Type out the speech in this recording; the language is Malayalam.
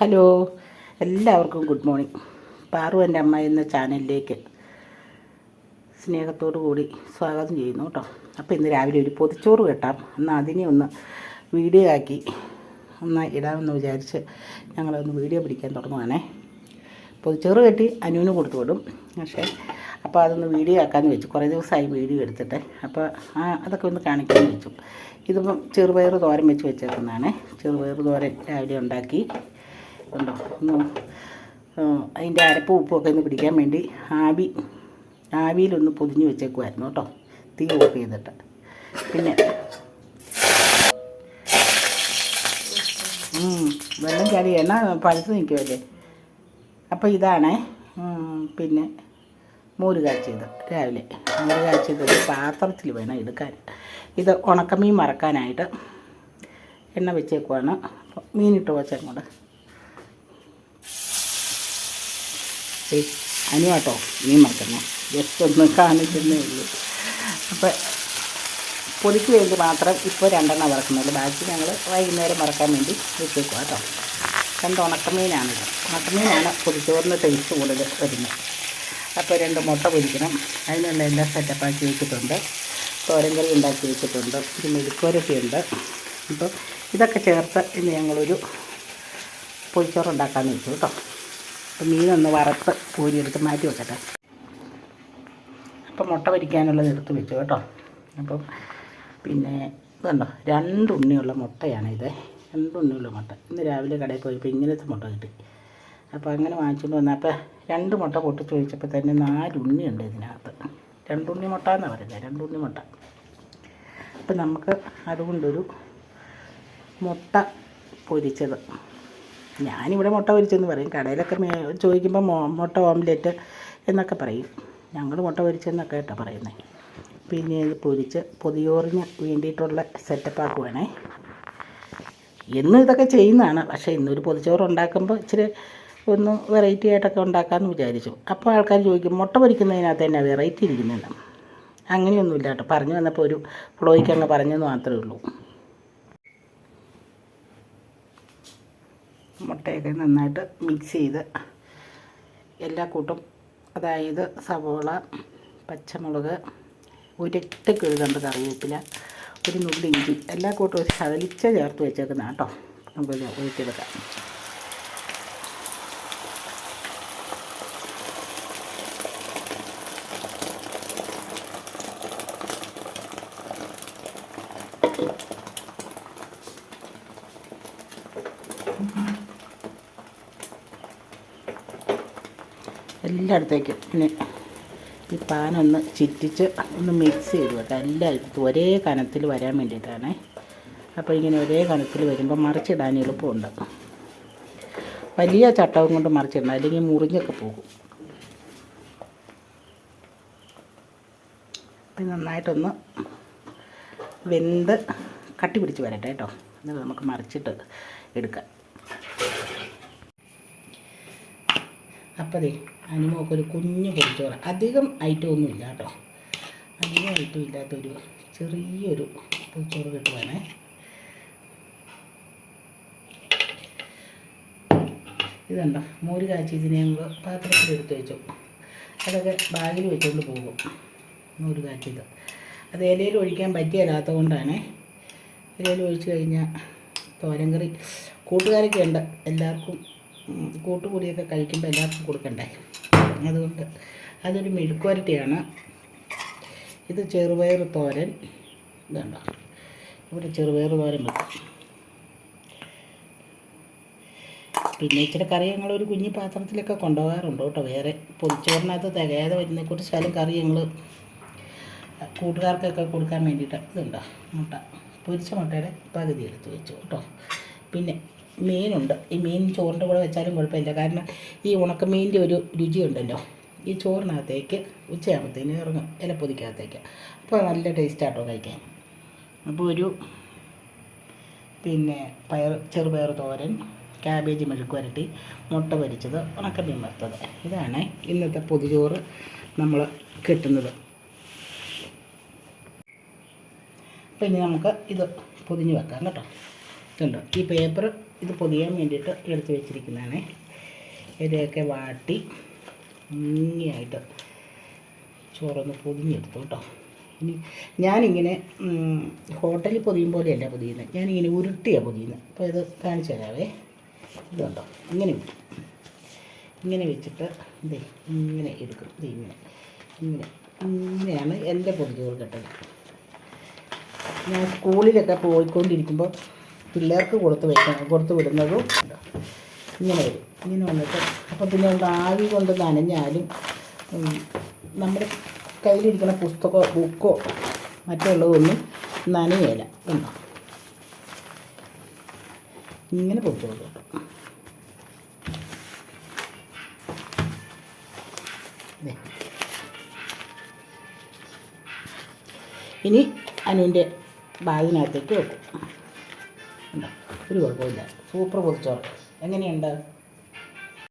ഹലോ, എല്ലാവർക്കും ഗുഡ് മോർണിംഗ്. പാറു എൻ്റെ അമ്മ എന്ന ചാനലിലേക്ക് സ്നേഹത്തോടു കൂടി സ്വാഗതം ചെയ്യുന്നു കേട്ടോ. അപ്പോൾ ഇന്ന് രാവിലെ ഒരു പൊതിച്ചോറ് കെട്ടാം, എന്നാൽ അതിനെ ഒന്ന് വീഡിയോ ആക്കി ഒന്ന് ഇടാമെന്ന് വിചാരിച്ച് ഞങ്ങളൊന്ന് വീഡിയോ പിടിക്കാൻ തുടങ്ങുവാണേ. പൊതിച്ചോറ് കെട്ടി അനുവിന് കൊടുത്തു വിടും, പക്ഷേ അപ്പോൾ അതൊന്ന് വീഡിയോ ആക്കാമെന്ന് വെച്ചു. കുറേ ദിവസമായി വീഡിയോ എടുത്തിട്ട്, അപ്പോൾ അതൊക്കെ ഒന്ന് കാണിക്കാമെന്ന് വെച്ചു. ഇതിപ്പം ചെറുപയർ തോരൻ വെച്ചേക്കുന്നതാണ്. ചെറുപയർ തോരൻ രാവിലെ ഉണ്ടാക്കി ഉണ്ടോ. അതിൻ്റെ അരപ്പ് ഉപ്പൊക്കെ ഒന്ന് പിടിക്കാൻ വേണ്ടി ആവിയിലൊന്ന് പൊതിഞ്ഞ് വെച്ചേക്കുമായിരുന്നു കേട്ടോ, തീ ഓഫ് ചെയ്തിട്ട്. പിന്നെ വെള്ളം ചാടി എണ്ണ പഴുത്ത് നിൽക്കുമല്ലേ. അപ്പോൾ ഇതാണ് പിന്നെ മോര് കാച്ചിയത്. രാവിലെ മോര് കാച്ചിയത് ഒരു പാത്രത്തിൽ വേണം എടുക്കാൻ. ഇത് ഉണക്കമീൻ മറക്കാനായിട്ട് എണ്ണ വെച്ചേക്കുവാണ്. മീനിട്ട് വെച്ചങ്ങോട്ട് അനുവാട്ടോ മീൻ മറക്കുന്നു, ജസ്റ്റ് ഒന്ന് കാണിക്കുന്നേ ഉള്ളൂ. അപ്പോൾ പൊടിക്ക് വേണ്ടി മാത്രം ഇപ്പോൾ 2 എണ്ണം വറക്കുന്നുള്ളൂ, ബാക്കി ഞങ്ങൾ വൈകുന്നേരം മറക്കാൻ വേണ്ടി വെച്ചേക്കുക കേട്ടോ. 2 ഉണക്കമീനാണിത്. ഉണക്കമീനാണ് പൊതിച്ചോറിന് ടേസ്റ്റ് കൂടുതൽ വരുന്നത്. അപ്പോൾ 2 മുട്ട പൊരിക്കണം, അതിനുള്ള എല്ലാം സെറ്റപ്പാക്കി വെച്ചിട്ടുണ്ട്. തോരൻ കറി ഉണ്ടാക്കി വെച്ചിട്ടുണ്ട്, പിന്നെ മെഴുക്കുവരട്ടിയുണ്ട്. അപ്പോൾ ഇതൊക്കെ ചേർത്ത് ഇന്ന് ഞങ്ങളൊരു പൊതിച്ചോറ് ഉണ്ടാക്കാമെന്ന് വെച്ചു കേട്ടോ. അപ്പോൾ മീനൊന്ന് വറുത്ത് കോരിയെടുത്ത് മാറ്റി വെക്കട്ടെ. അപ്പോൾ മുട്ട പൊരിക്കാനുള്ളത് എടുത്ത് വെച്ചു കേട്ടോ. അപ്പം പിന്നെ ഇതുണ്ടോ, 2 ഉണ്ണിയുള്ള മുട്ടയാണിത്. 2 ഉണ്ണിയുള്ള മുട്ട. ഇന്ന് രാവിലെ കടയിൽ പോയപ്പോൾ ഇങ്ങനത്തെ മുട്ട കിട്ടി. അപ്പോൾ അങ്ങനെ വാങ്ങിച്ചുകൊണ്ട് വന്നാൽ അപ്പോൾ 2 മുട്ട പൊട്ടിച്ച് ഒഴിച്ചപ്പോൾ തന്നെ 4 ഉണ്ണിയുണ്ട് ഇതിനകത്ത്. 2 ഉണ്ണി മുട്ട എന്നാണ് പറയുന്നത്, 2 ഉണ്ണി മുട്ട. അപ്പം നമുക്ക് അതുകൊണ്ടൊരു മുട്ട പൊരിച്ചത്, ഞാനിവിടെ മുട്ട പൊരിച്ചെന്ന് പറയും, കടയിലൊക്കെ ചോദിക്കുമ്പോൾ മുട്ട ഓംലെറ്റ് എന്നൊക്കെ പറയും. ഞങ്ങൾ മുട്ട പൊരിച്ചെന്നൊക്കെ കേട്ടോ പറയുന്നത്. പിന്നെ ഇത് പൊരിച്ച് പൊതിയോറിന് വേണ്ടിയിട്ടുള്ള സെറ്റപ്പാക്കുവാണേ. എന്നും ഇതൊക്കെ ചെയ്യുന്നതാണ്, പക്ഷേ ഇന്നൊരു പൊതിച്ചോറ് ഉണ്ടാക്കുമ്പോൾ ഇച്ചിരി ഒന്ന് വെറൈറ്റി ആയിട്ടൊക്കെ ഉണ്ടാക്കാമെന്ന് വിചാരിച്ചു. അപ്പോൾ ആൾക്കാർ ചോദിക്കും മുട്ട പൊരിക്കുന്നതിനകത്ത് തന്നെ വെറൈറ്റി ഇരിക്കുന്നില്ല. അങ്ങനെയൊന്നുമില്ല കേട്ടോ, പറഞ്ഞു വന്നപ്പോൾ ഒരു ഫ്ലോയ്ക്ക് അങ്ങ് പറഞ്ഞെന്ന് മാത്രമേ ഉള്ളൂ. മുട്ടയൊക്കെ നന്നായിട്ട് മിക്സ് ചെയ്ത് എല്ലാ കൂട്ടും, അതായത് സവോള, പച്ചമുളക്, 1 കിഴുകണ്ട് കറിവേപ്പില, 1 നുള്ളി ഇഞ്ചി, എല്ലാ കൂട്ടും ഒരു ശകലിച്ച ചേർത്ത് വെച്ചേക്കുന്ന കേട്ടോ. നമുക്ക് ഒഴിച്ചെടുക്കാം. എല്ലായിടത്തേക്കും പിന്നെ ഈ പാനൊന്ന് ചിറ്റിച്ച് ഒന്ന് മിക്സ് ചെയ്ത് വെക്കാം. എല്ലായിടത്തും ഒരേ കനത്തിൽ വരാൻ വേണ്ടിയിട്ടാണ്. അപ്പോൾ ഇങ്ങനെ ഒരേ കനത്തിൽ വരുമ്പോൾ മറിച്ചിടാൻ എളുപ്പമുണ്ട്. വലിയ ചട്ടവും കൊണ്ട് മറിച്ചിടണം, അല്ലെങ്കിൽ മുറിഞ്ഞൊക്കെ പോകും. അപ്പം നന്നായിട്ടൊന്ന് വെന്ത് കട്ടി പിടിച്ച് വരട്ടെ കേട്ടോ. എന്നിട്ട് നമുക്ക് മറിച്ചിട്ട് എടുക്കാം. അപ്പോൾ അനുമൊക്കെ ഒരു കുഞ്ഞ് പൊതിച്ചോറ്, അധികം ഐറ്റം ഒന്നുമില്ല കേട്ടോ, അധികം ഐറ്റം ഇല്ലാത്തൊരു ചെറിയൊരു പൊതിച്ചോറ് കിട്ടുവാണേ. ഇതുണ്ടോ, മോര് കാച്ചി ഇതിനെ ഞങ്ങൾ പാത്രത്തിലെടുത്ത് വെച്ചു. അതൊക്കെ ബാഗിൽ വെച്ചുകൊണ്ട് പോകും മോര് കാച്ചിയത്. അത് ഇലയിൽ ഒഴിക്കാൻ പറ്റിയല്ലാത്തത് കൊണ്ടാണ്. ഇലയിൽ ഒഴിച്ച് കഴിഞ്ഞാൽ തോരൻ കറി കൂട്ടുകാരൊക്കെ ഉണ്ട്, എല്ലാവർക്കും കൂട്ടുകൂടിയൊക്കെ കഴിക്കുമ്പോൾ എല്ലാവർക്കും കൊടുക്കണ്ടേ, അതുകൊണ്ട് അതൊരു മെഴുക്കുവരട്ടിയാണ്. ഇത് ചെറുപയർ തോരൻ. ഇതുണ്ടോ, ഇവിടെ ചെറുപയർ തോരൻ വെക്കും. പിന്നെ ഇച്ചിരി കറി ഞങ്ങളൊരു കുഞ്ഞി പാത്രത്തിലൊക്കെ കൊണ്ടുപോകാറുണ്ട് കേട്ടോ. വേറെ പൊതിച്ചോറിനകത്ത് തികയാതെ വരുന്നതിനെക്കുറിച്ച് ശകലം കറി ഞങ്ങൾ കൂട്ടുകാർക്കൊക്കെ കൊടുക്കാൻ വേണ്ടിയിട്ട്. ഇതുണ്ടോ മുട്ട, പൊരിച്ച മുട്ടയുടെ പകുതി എടുത്ത് വെച്ചു കേട്ടോ. പിന്നെ മീനുണ്ട്. ഈ മീൻ ചോറിൻ്റെ കൂടെ വെച്ചാലും കുഴപ്പമില്ല, കാരണം ഈ ഉണക്കമീനിൻ്റെ ഒരു രുചിയുണ്ടല്ലോ ഈ ചോറിനകത്തേക്ക് ഉച്ചയാകുമ്പോഴത്തേന് ഇറങ്ങും, ഇലപ്പൊതിക്കകത്തേക്ക്. അപ്പോൾ നല്ല ടേസ്റ്റാട്ടോ കഴിക്കാൻ. അപ്പോൾ ഒരു പിന്നെ ചെറുപയർ തോരൻ, ക്യാബേജ് മെഴുക്കുവരട്ടി, മുട്ട പൊരിച്ചത്, ഉണക്കമീൻ വറുത്തത്, ഇതാണ് ഇന്നത്തെ പൊതിച്ചോറ് നമ്മൾ കിട്ടുന്നത്. അപ്പോൾ ഇനി നമുക്ക് ഇത് പൊതിഞ്ഞ് വെക്കാം കേട്ടോ. ഇതുണ്ടോ ഈ പേപ്പർ ഇത് പൊതിയാൻ വേണ്ടിയിട്ട് എടുത്ത് വെച്ചിരിക്കുന്നതാണ്. ഇതൊക്കെ വാട്ടി ഭംഗിയായിട്ട് ചോറൊന്ന് പൊതിഞ്ഞെടുത്തു കേട്ടോ. ഇനി ഞാനിങ്ങനെ ഹോട്ടലിൽ പൊതിയും പോലെയല്ല പൊതിയുന്നത്, ഞാനിങ്ങനെ ഉരുട്ടിയാണ് പൊതിയുന്നത്. അപ്പോൾ ഇത് കാണിച്ചു തരാവേ. ഇതുണ്ടോ ഇങ്ങനെ വെക്കും, ഇങ്ങനെ വെച്ചിട്ട് ഇതേ ഇങ്ങനെ എടുക്കും. ഇത് ഇങ്ങനെ ഇങ്ങനെ ഇങ്ങനെയാണ് എൻ്റെ പൊതിച്ചോറ് കെട്ടൽ. ഞാൻ സ്കൂളിലൊക്കെ പോയിക്കൊണ്ടിരിക്കുമ്പോൾ പിള്ളേർക്ക് കൊടുത്ത് വിടുന്നതും ഇങ്ങനെ വരും. ഇങ്ങനെ വന്നിട്ട് അപ്പോൾ പിന്നെ ആവി കൊണ്ട് നനഞ്ഞാലും നമ്മുടെ കയ്യിലിരിക്കുന്ന പുസ്തകമോ ബുക്കോ മറ്റുള്ളതൊന്നും നനയേല. ഉണ്ടോ ഇങ്ങനെ പൊതിച്ചു കൊടുക്കും. ഇനി അനുവിൻ്റെ ബാഗിനകത്തേക്ക് വെക്കും. ഉണ്ടോ ഒരു കുഴപ്പമില്ല, സൂപ്പർ പൊതിച്ചോറ്. എങ്ങനെയുണ്ട്?